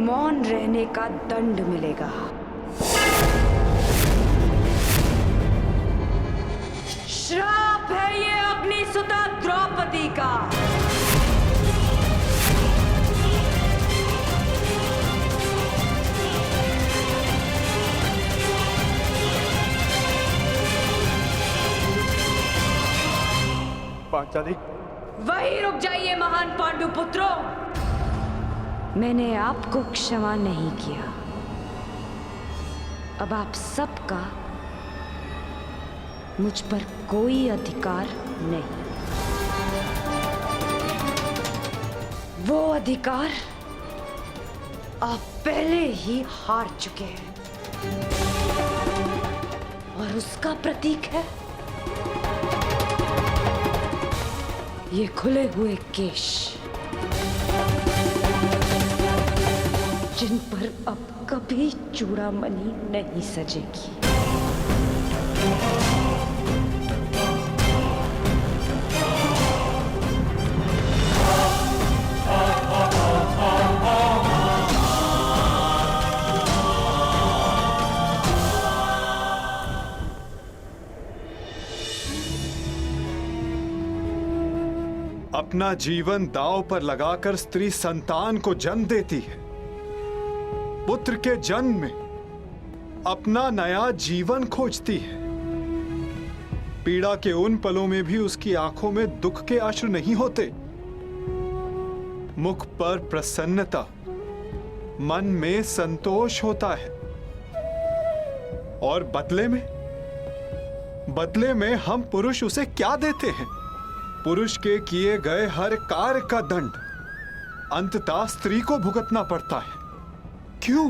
मौन रहने का दंड मिलेगा। श्राप है ये अग्निसुता द्रौपदी का। पांचाली, वहीं रुक जाइए महान पांडु पुत्रों। मैंने आपको क्षमा नहीं किया, अब आप सबका मुझ पर कोई अधिकार नहीं। वो अधिकार आप पहले ही हार चुके हैं और उसका प्रतीक है ये खुले हुए केश, जिन पर अब कभी चूड़ामणि नहीं सजेगी। अपना जीवन दांव पर लगाकर स्त्री संतान को जन्म देती है। पुत्र के जन्म में अपना नया जीवन खोजती है। पीड़ा के उन पलों में भी उसकी आंखों में दुख के अश्रु नहीं होते। मुख पर प्रसन्नता, मन में संतोष होता है। और बदले में हम पुरुष उसे क्या देते हैं? पुरुष के किए गए हर कार्य का दंड अंततः स्त्री को भुगतना पड़ता है। क्यों?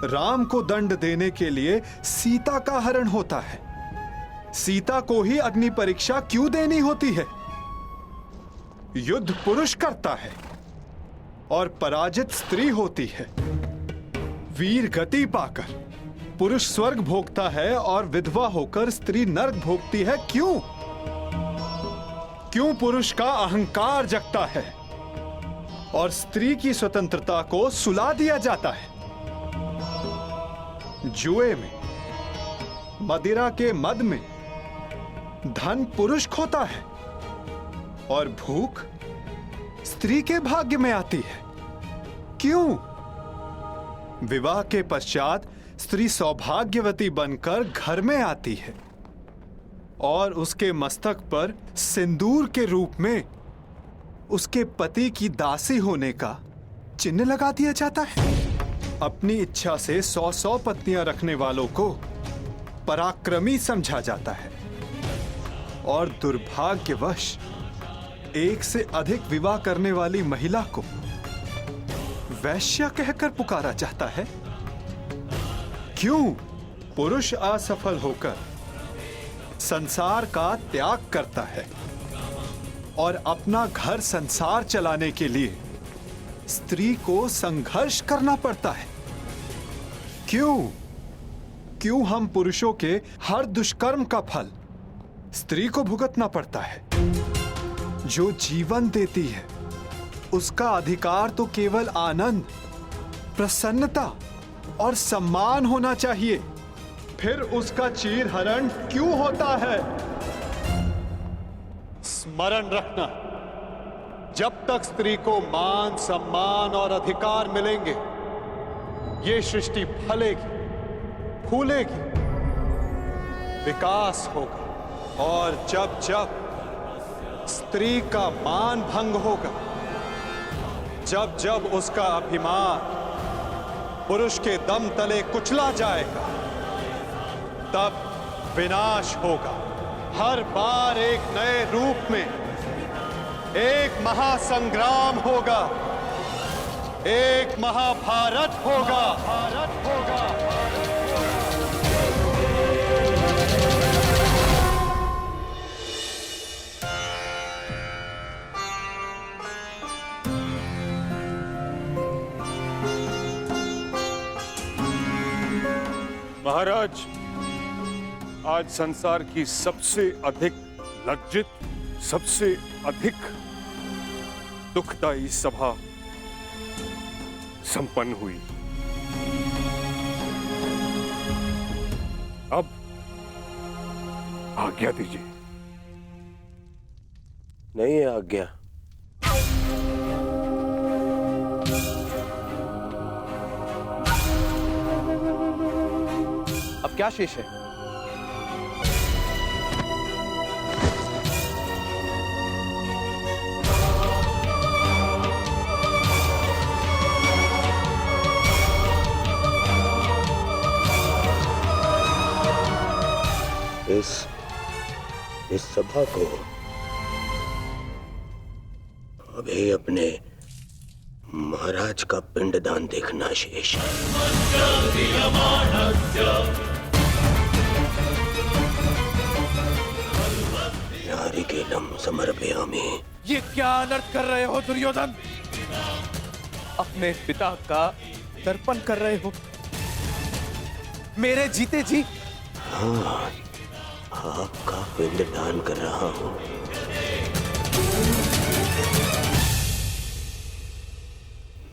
राम को दंड देने के लिए सीता का हरण होता है। सीता को ही अग्नि परीक्षा क्यों देनी होती है? युद्ध पुरुष करता है और पराजित स्त्री होती है। वीर गति पाकर पुरुष स्वर्ग भोगता है और विधवा होकर स्त्री नरक भोगती है। क्यों? क्यों पुरुष का अहंकार जगता है और स्त्री की स्वतंत्रता को सुला दिया जाता है? जुए में, मदिरा के मद में धन पुरुष खोता है और भूख स्त्री के भाग्य में आती है। क्यों? विवाह के पश्चात स्त्री सौभाग्यवती बनकर घर में आती है और उसके मस्तक पर सिंदूर के रूप में उसके पति की दासी होने का चिन्ह लगा दिया जाता है। अपनी इच्छा से 100 पत्नियां रखने वालों को पराक्रमी समझा जाता है और दुर्भाग्यवश एक से अधिक विवाह करने वाली महिला को वैश्या कहकर पुकारा जाता है। क्यों? पुरुष असफल होकर संसार का त्याग करता है और अपना घर संसार चलाने के लिए स्त्री को संघर्ष करना पड़ता है। क्यों हम पुरुषों के हर दुष्कर्म का फल स्त्री को भुगतना पड़ता है? जो जीवन देती है उसका अधिकार तो केवल आनंद, प्रसन्नता और सम्मान होना चाहिए। फिर उसका चीरहरण क्यों होता है? स्मरण रखना, जब तक स्त्री को मान, सम्मान और अधिकार मिलेंगे, ये सृष्टि फलेगी, फूलेगी, विकास होगा। और जब जब स्त्री का मान भंग होगा, जब जब उसका अभिमान पुरुष के दम तले कुचला जाएगा, तब विनाश होगा। हर बार एक नए रूप में एक महासंग्राम होगा, एक महाभारत होगा। महाराज, आज संसार की सबसे अधिक लज्जित, सबसे अधिक दुखदायी सभा संपन्न हुई। अब आज्ञा दीजिए। नहीं है आज्ञा। अब क्या शेष है? इस सभा को अभी अपने महाराज का पिंडदान देखना शेष है। नारिकेलम समर्पयामि। ये क्या अनर्थ कर रहे हो दुर्योधन? अपने पिता का तर्पण कर रहे हो मेरे जीते जी। हाँ, आपका पिंडदान कर रहा हूं।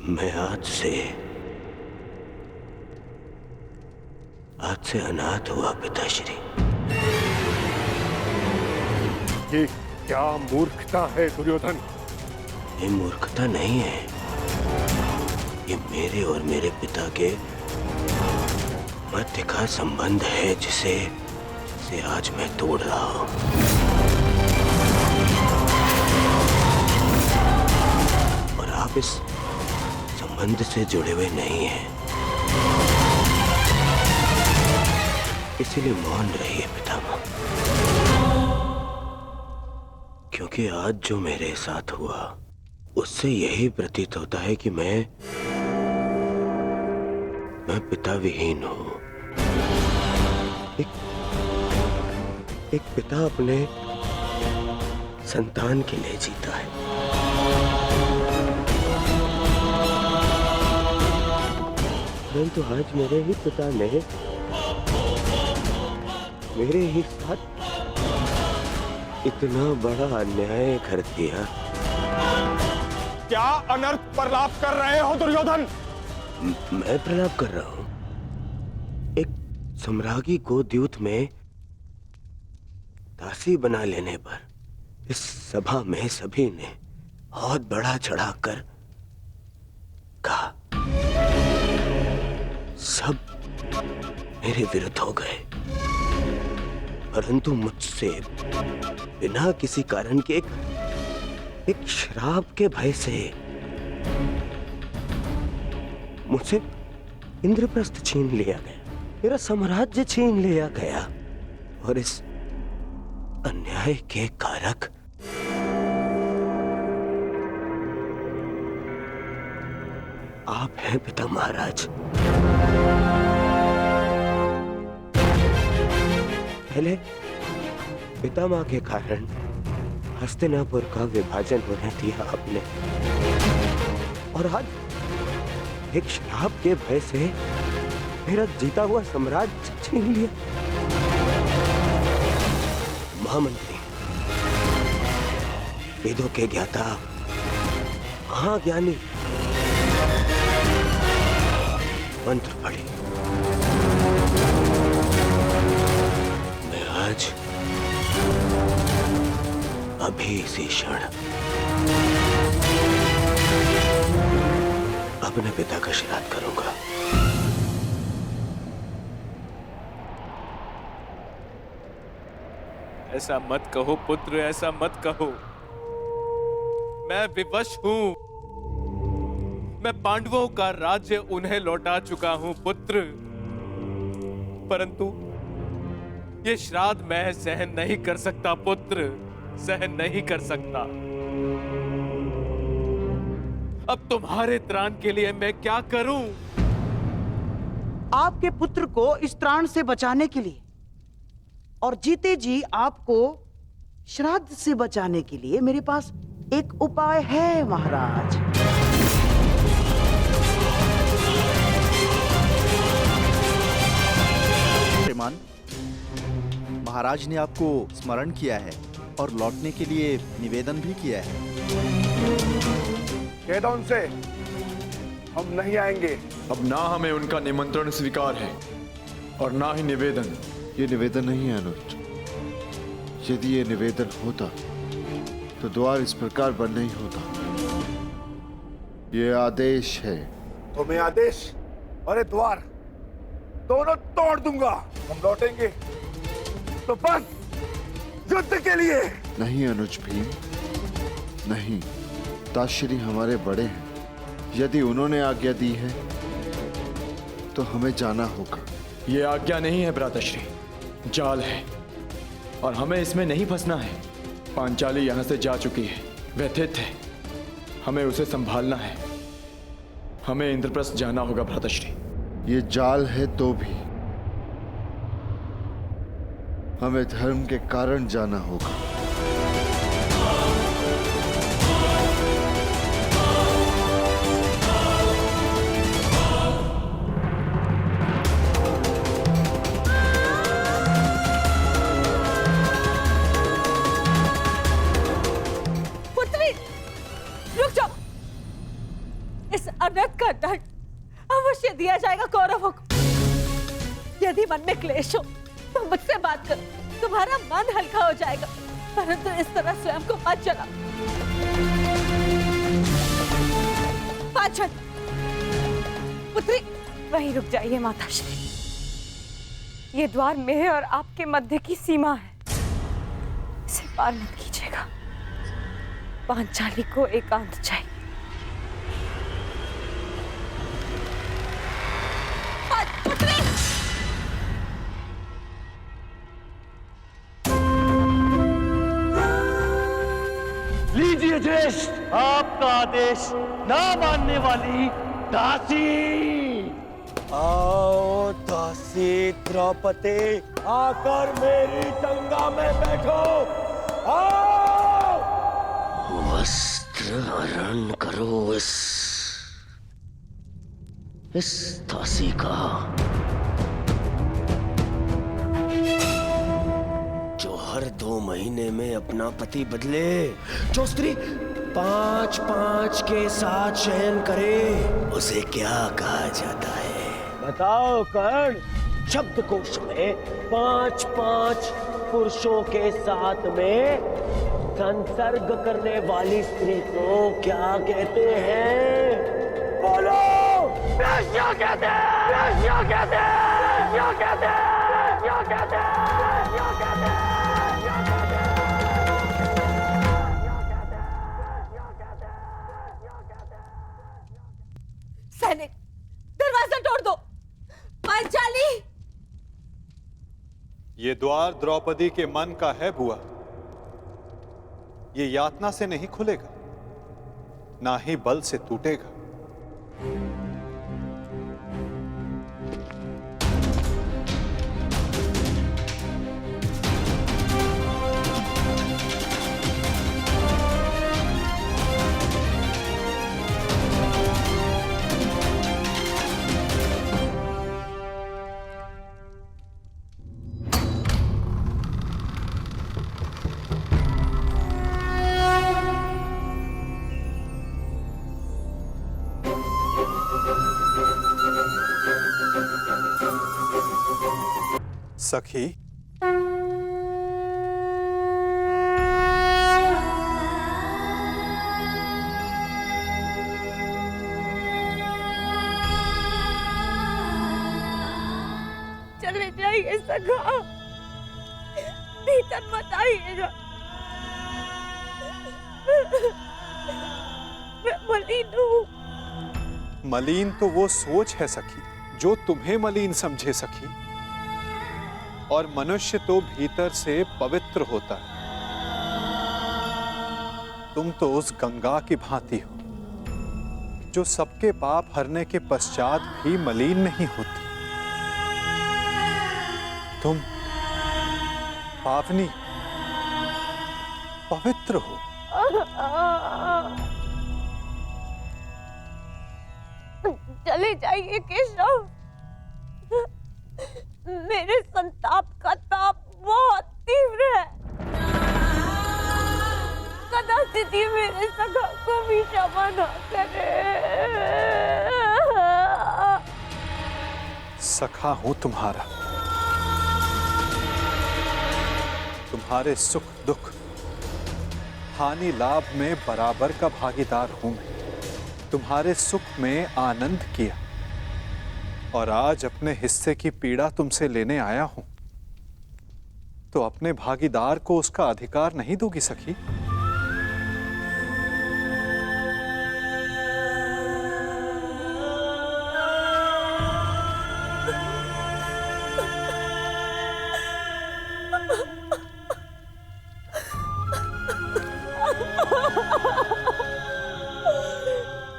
मैं आज से अनाथ हुआ पिताश्री। ये क्या मूर्खता है दुर्योधन? ये मूर्खता नहीं है, ये मेरे और मेरे पिता के मध्य का संबंध है जिसे आज मैं तोड़ रहा हूं। और आप इस संबंध से जुड़े हुए नहीं हैं, इसीलिए मौन रहिए पितामह। क्योंकि आज जो मेरे साथ हुआ उससे यही प्रतीत होता है कि मैं पिता विहीन हूं। एक पिता अपने संतान के लिए जीता है। परंतु आज मेरे ही पिता ने मेरे ही साथ इतना बड़ा अन्याय कर दिया। क्या अनर्थ प्रलाप कर रहे हो दुर्योधन? मैं प्रलाप कर रहा हूं। एक सम्राज्ञी को द्यूत में दासी बना लेने पर इस सभा में सभी ने बहुत बड़ा चढ़ाकर कहा। सब मेरे विरुद्ध हो गए, परंतु मुझसे बिना किसी कारण के एक श्राप के भय से मुझसे इंद्रप्रस्थ छीन लिया गया, मेरा साम्राज्य छीन लिया गया। और इस अन्याय के कारक आप हैं पिता महाराज। पहले पितामह के कारण हस्तिनापुर का विभाजन होने दिया आपने, और आज एक श्राप के भय से मेरा जीता हुआ साम्राज्य छीन लिया। महामंत्री, वेदों के ज्ञाता, महाज्ञानी, मंत्र पढ़े। मैं आज अभी इसी क्षण अपने पिता का श्राद्ध करूंगा। ऐसा मत कहो पुत्र, ऐसा मत कहो। मैं विवश हूं। मैं पांडवों का राज्य उन्हें लौटा चुका हूं पुत्र, परंतु ये श्राद्ध मैं सहन नहीं कर सकता पुत्र, सहन नहीं कर सकता। अब तुम्हारे त्राण के लिए मैं क्या करूं? आपके पुत्र को इस त्राण से बचाने के लिए और जीते जी आपको श्राद्ध से बचाने के लिए मेरे पास एक उपाय है महाराज। श्रीमान, महाराज ने आपको स्मरण किया है और लौटने के लिए निवेदन भी किया है। कह दो उनसे हम नहीं आएंगे। अब ना हमें उनका निमंत्रण स्वीकार है और ना ही निवेदन। ये निवेदन नहीं है अनुज। यदि ये निवेदन होता तो द्वार इस प्रकार बंद नहीं होता। ये आदेश है। तुम्हें आदेश और ये द्वार दोनों तोड़ दूंगा। हम लौटेंगे तो बस युद्ध के लिए। नहीं अनुज भीम, नहीं। ताश्री हमारे बड़े हैं। यदि उन्होंने आज्ञा दी है तो हमें जाना होगा। ये आज्ञा नहीं है भ्राताश्री, जाल है और हमें इसमें नहीं फंसना है। पांचाली यहां से जा चुकी है, व्यथित है। हमें उसे संभालना है। हमें इंद्रप्रस्थ जाना होगा भ्राताश्री। ये जाल है तो भी हमें धर्म के कारण जाना होगा। पुत्री, रुक जाओ। इस अनर्थ का दंड अवश्य दिया जाएगा कौरवों को। यदि मन में क्लेश हो तो मुझसे बात करो, तुम्हारा मन हल्का हो जाएगा। परंतु इस तरह स्वयं को मत जलाओ। पांचन, पुत्री वहीं रुक जाइए माताश्री। ये द्वार मेरे और आपके मध्य की सीमा है, इसे पार मत कीजिएगा। पांचाली को एकांत चाहिए। लीजिए ज्येष्ठ आपका आदेश ना मानने वाली दासी। आओ दासी द्रौपदी, आकर मेरी टंगा में बैठो। आओ। वस्त्र हरण करो इस दासी का, जो हर 2 महीने में अपना पति बदले, जो स्त्री 5-5 के साथ शयन करे, उसे क्या कहा जाता है? बताओ कर्ण। शब्दकोश में 5-5 पुरुषों के साथ में संसर्ग करने वाली स्त्री को क्या कहते हैं? बोलो। वेश्या कहते हैं, वेश्या कहते हैं, वेश्या कहते हैं, वेश्या कहते हैं, वेश्या कहते हैं। सैनिक, दरवाजा तोड़ दो। पांचाली, ये द्वार द्रौपदी के मन का है बुआ। ये यातना से नहीं खुलेगा, ना ही बल से टूटेगा। सखी, चले जाइए सखा, भीतर मत आइएगा। मैं मलिन हूँ। मलिन तो वो सोच है सखी जो तुम्हें मलिन समझे सखी। और मनुष्य तो भीतर से पवित्र होता है। तुम तो उस गंगा की भांति हो जो सबके पाप हरने के पश्चात भी मलिन नहीं होती। तुम पावनी पवित्र हो। चले जाइए केशव। मेरे संताप का ताप बहुत तीव्र है। कदाचित मेरे सखा को भी क्षमा न करे। सखा हूं तुम्हारा, तुम्हारे सुख दुख हानि लाभ में बराबर का भागीदार हूं मैं। तुम्हारे सुख में आनंद किया और आज अपने हिस्से की पीड़ा तुमसे लेने आया हूं, तो अपने भागीदार को उसका अधिकार नहीं दोगी सखी?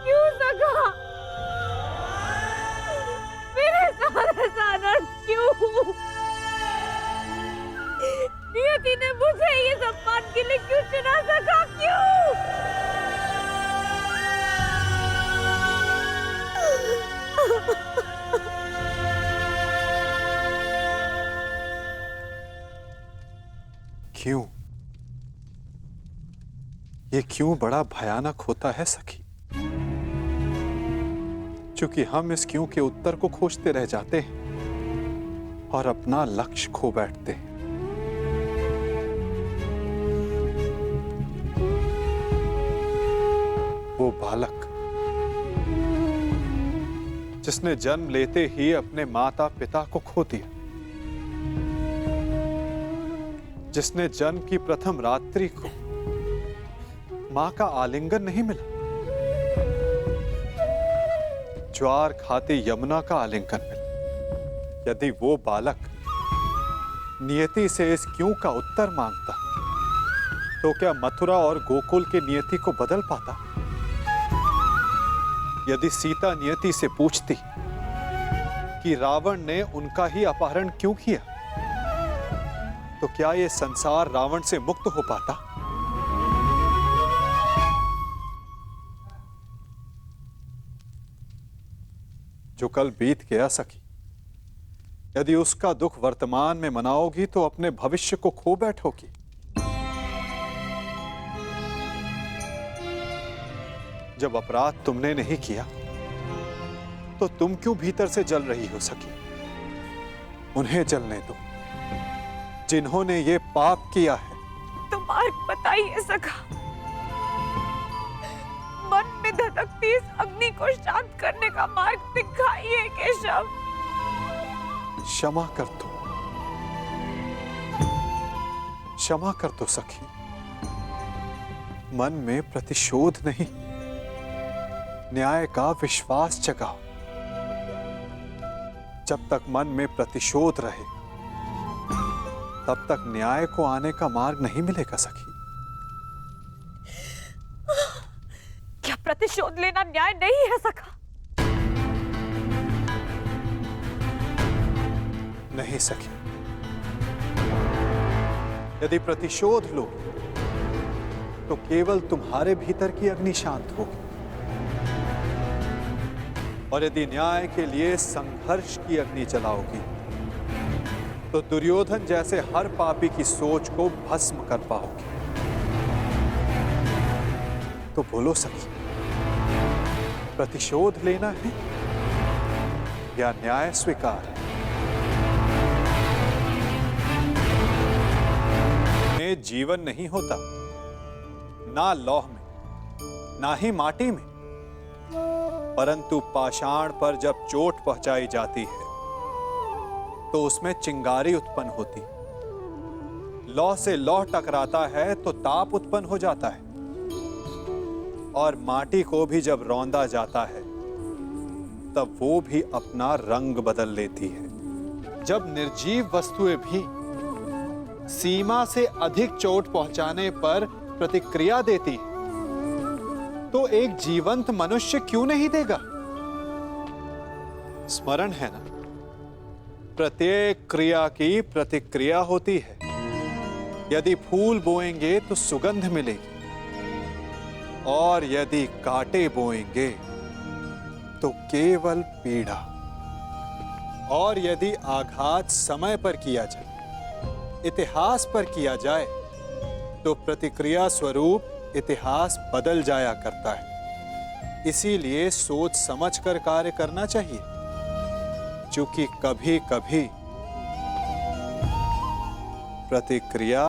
क्यों सखा? मेरे सारे सानंद क्यों? नियति ने मुझे ये सम्मान के लिए क्यों चुना? सखा क्यों? क्यों? ये क्यों बड़ा भयानक होता है सखी? क्योंकि हम इस क्यों के उत्तर को खोजते रह जाते हैं और अपना लक्ष्य खो बैठते हैं। वो बालक जिसने जन्म लेते ही अपने माता पिता को खो दिया, जिसने जन्म की प्रथम रात्रि को मां का आलिंगन नहीं मिला, ज्वार खाती यमुना का आलिंगन मिला, यदि वो बालक नियति से इस क्यों का उत्तर मांगता तो क्या मथुरा और गोकुल के नियति को बदल पाता? यदि सीता नियति से पूछती कि रावण ने उनका ही अपहरण क्यों किया, तो क्या ये संसार रावण से मुक्त हो पाता? जो कल बीत गया सखी, यदि उसका दुख वर्तमान में मनाओगी तो अपने भविष्य को खो बैठोगी। जब अपराध तुमने नहीं किया तो तुम क्यों भीतर से जल रही हो सखी? उन्हें जलने दो जिन्होंने ये पाप किया है। तो मार्ग बताइए सखा, मन में धधकती इस अग्नि को शांत करने का मार्ग दिखाइए केशव। क्षमा कर दो, क्षमा कर दो सखी। मन में प्रतिशोध नहीं, न्याय का विश्वास जगाओ। जब तक मन में प्रतिशोध रहे तब तक न्याय को आने का मार्ग नहीं मिलेगा सखी। क्या प्रतिशोध लेना न्याय नहीं है सखा? नहीं सखी, यदि प्रतिशोध लो तो केवल तुम्हारे भीतर की अग्नि शांत होगी, और यदि न्याय के लिए संघर्ष की अग्नि जलाओगी तो दुर्योधन जैसे हर पापी की सोच को भस्म कर पाओगी। तो बोलो सखी, प्रतिशोध लेना है या न्याय स्वीकार है? में जीवन नहीं होता, ना लौह में ना ही माटी में, परंतु पाषाण पर जब चोट पहुंचाई जाती है तो उसमें चिंगारी उत्पन्न होती। लौह से लौह टकराता है तो ताप उत्पन्न हो जाता है, और माटी को भी जब रौंदा जाता है तब वो भी अपना रंग बदल लेती है। जब निर्जीव वस्तुएं भी सीमा से अधिक चोट पहुंचाने पर प्रतिक्रिया देती है तो एक जीवंत मनुष्य क्यों नहीं देगा? स्मरण है ना, प्रत्येक क्रिया की प्रतिक्रिया होती है। यदि फूल बोएंगे तो सुगंध मिलेगी, और यदि कांटे बोएंगे तो केवल पीड़ा। और यदि आघात समय पर किया जाए, इतिहास पर किया जाए, तो प्रतिक्रिया स्वरूप इतिहास बदल जाया करता है। इसीलिए सोच समझकर कार्य करना चाहिए। चूंकि कभी कभी प्रतिक्रिया